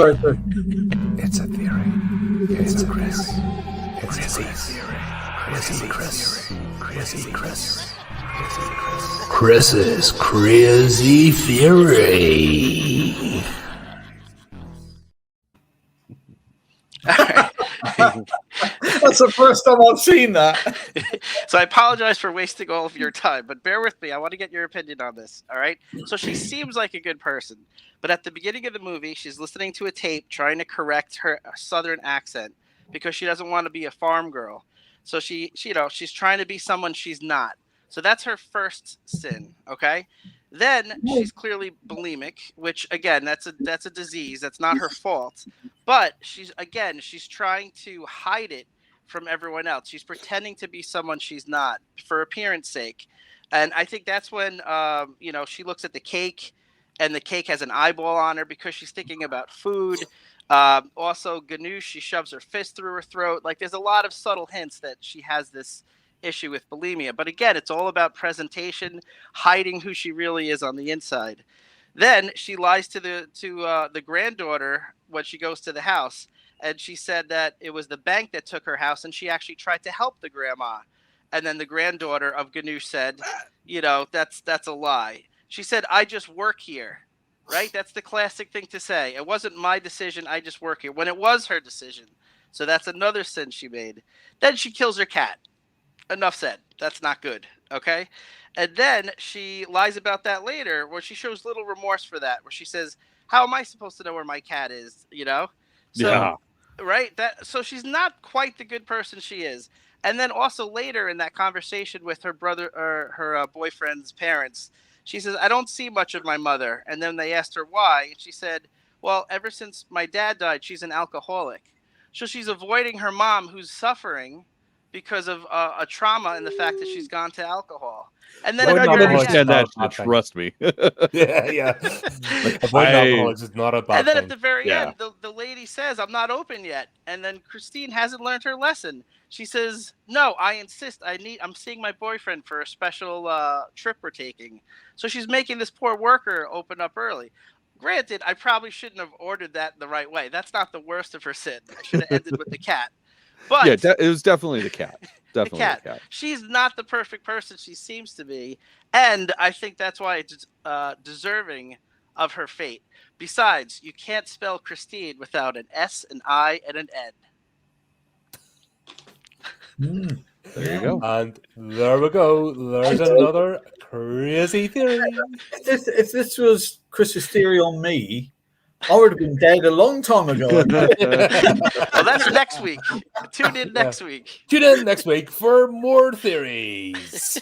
Sorry. It's a theory. It's a Chris. It's a theory. Chris. Chris's crazy theory. That's the first time I've seen that. So I apologize for wasting all of your time, but bear with me. I want to get your opinion on this. All right. So she seems like a good person, but at the beginning of the movie, she's listening to a tape trying to correct her Southern accent because she doesn't want to be a farm girl. So she's trying to be someone she's not. So that's her first sin. Okay. Then she's clearly bulimic, which again, that's a disease. That's not her fault. But she's trying to hide it from everyone else. She's pretending to be someone she's not for appearance sake. And I think that's when she looks at the cake and the cake has an eyeball on her because she's thinking about food. Also, Ganoush, she shoves her fist through her throat. Like, there's a lot of subtle hints that she has this issue with bulimia. But again, it's all about presentation, hiding who she really is on the inside. Then she lies to the granddaughter when she goes to the house, and she said that it was the bank that took her house, and she actually tried to help the grandma. And then the granddaughter of Ganoush said, that's a lie. She said, I just work here, right? That's the classic thing to say. It wasn't my decision. I just work here, when it was her decision. So that's another sin she made. Then she kills her cat. Enough said. That's not good. Okay. And then she lies about that later, where she shows little remorse for that, where she says, how am I supposed to know where my cat is? So, yeah. Right. So she's not quite the good person she is. And then also later in that conversation with her brother or her boyfriend's parents, she says, I don't see much of my mother. And then they asked her why. And she said, well, ever since my dad died, she's an alcoholic. So she's avoiding her mom, who's suffering because of a trauma and the fact that she's gone to alcohol. And then I can understand that. Trust me. yeah. Like, avoiding alcoholics is not a bad And then thing. at the very end, the lady says, I'm not open yet. And then Christine hasn't learned her lesson. She says, no, I insist. I'm seeing my boyfriend for a special trip we're taking. So she's making this poor worker open up early. Granted, I probably shouldn't have ordered that the right way. That's not the worst of her sin. I should have ended with the cat. But yeah, it was definitely the cat. Definitely the cat. She's not the perfect person she seems to be. And I think that's why it's deserving of her fate. Besides, you can't spell Christine without an S, an I, and an N. There you go. And there we go. There's another crazy theory. If this was Chris's theory on me, I would have been dead a long time ago. Well, that's next week. Tune in next week. Tune in next week for more theories.